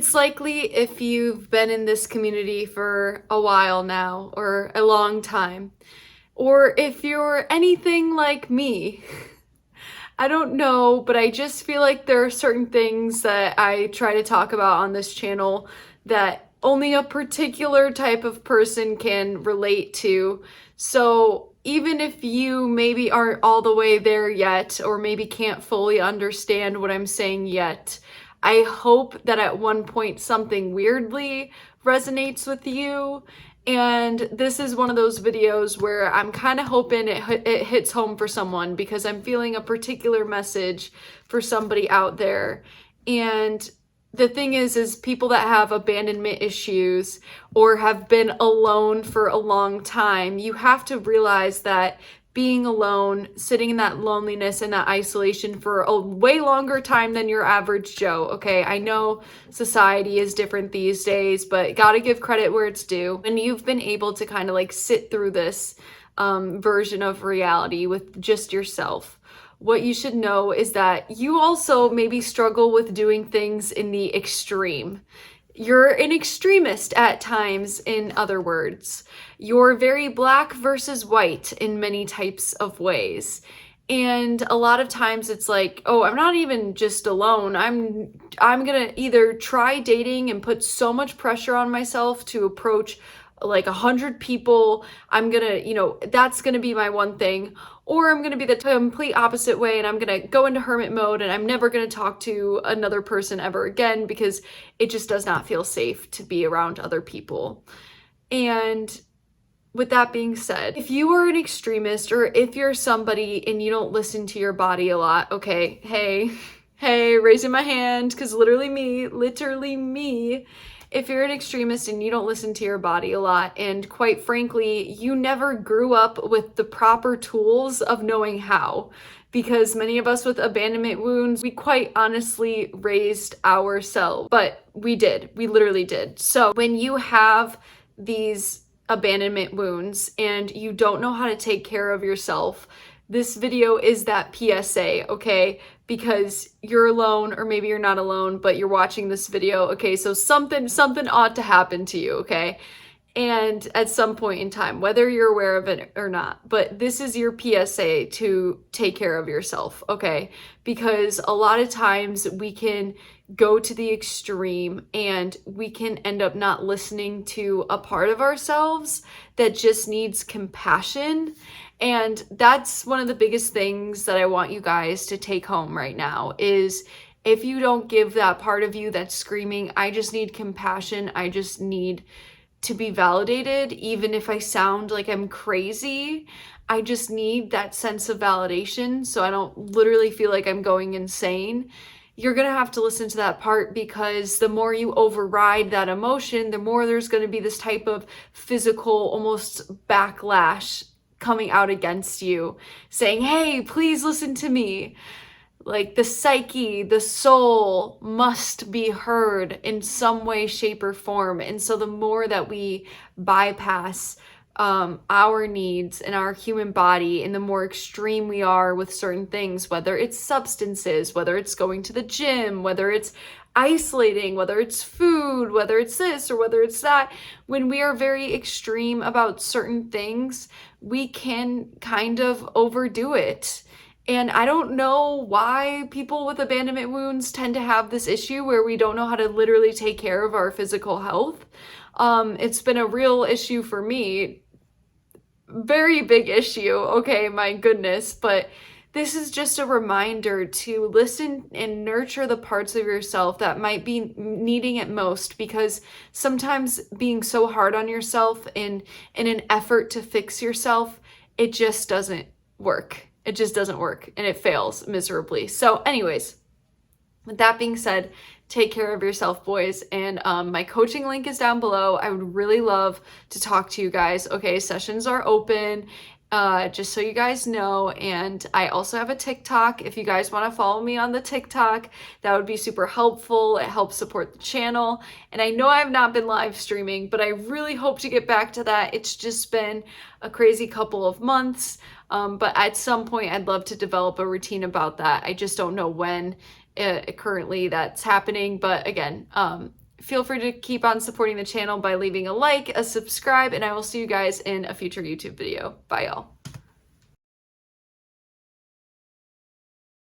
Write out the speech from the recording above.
It's likely if you've been in this community for a while now or a long time, or if you're anything like me. I don't know, but I just feel like there are certain things that I try to talk about on this channel that only a particular type of person can relate to. So even if you maybe aren't all the way there yet, or maybe can't fully understand what I'm saying yet, I hope that at one point something weirdly resonates with you. And this is one of those videos where I'm kind of hoping it hits home for someone, because I'm feeling a particular message for somebody out there. And the thing is people that have abandonment issues or have been alone for a long time, you have to realize that being alone, sitting in that loneliness and that isolation for a way longer time than your average Joe, okay? I know society is different these days, but gotta give credit where it's due. And you've been able to kind of like sit through this version of reality with just yourself. What you should know is that you also maybe struggle with doing things in the extreme. You're an extremist at times, in other words. You're very black versus white in many types of ways. And a lot of times it's like, oh, I'm not even just alone. I'm gonna either try dating and put so much pressure on myself to approach like 100 people. I'm gonna, that's gonna be my one thing. Or I'm gonna be the complete opposite way and I'm gonna go into hermit mode and I'm never gonna talk to another person ever again, because it just does not feel safe to be around other people. And with that being said, if you are an extremist, or if you're somebody and you don't listen to your body a lot, okay, hey, raising my hand, because literally me, if you're an extremist and you don't listen to your body a lot, and quite frankly, you never grew up with the proper tools of knowing how, because many of us with abandonment wounds, we quite honestly raised ourselves, but we literally did. So when you have these abandonment wounds and you don't know how to take care of yourself, this video is that PSA, okay? Because you're alone, or maybe you're not alone, but you're watching this video, okay? So something ought to happen to you, okay? And at some point in time, whether you're aware of it or not, but this is your PSA to take care of yourself, okay? Because a lot of times we can go to the extreme and we can end up not listening to a part of ourselves that just needs compassion. And that's one of the biggest things that I want you guys to take home right now is, if you don't give that part of you that's screaming, I just need compassion, I just need to be validated, even if I sound like I'm crazy, I just need that sense of validation so I don't literally feel like I'm going insane. You're gonna have to listen to that part, because the more you override that emotion, the more there's gonna be this type of physical, almost backlash coming out against you, saying, hey, please listen to me. Like, the psyche, the soul must be heard in some way, shape, or form. And so the more that we bypass our needs and our human body, and the more extreme we are with certain things, whether it's substances, whether it's going to the gym, whether it's isolating, whether it's food, whether it's this or whether it's that, when we are very extreme about certain things, we can kind of overdo it. And I don't know why people with abandonment wounds tend to have this issue where we don't know how to literally take care of our physical health. It's been a real issue for me. Very big issue, okay, my goodness. But this is just a reminder to listen and nurture the parts of yourself that might be needing it most, because sometimes being so hard on yourself in an effort to fix yourself, it just doesn't work. It just doesn't work, and it fails miserably. So anyways, with that being said, take care of yourself, boys. And my coaching link is down below. I would really love to talk to you guys. Okay, sessions are open, just so you guys know. And I also have a TikTok. If you guys want to follow me on the TikTok, that would be super helpful. It helps support the channel. And I know I have not been live streaming, but I really hope to get back to that. It's just been a crazy couple of months. But at some point, I'd love to develop a routine about that. I just don't know when currently that's happening. But again, feel free to keep on supporting the channel by leaving a like, a subscribe, and I will see you guys in a future YouTube video. Bye, y'all.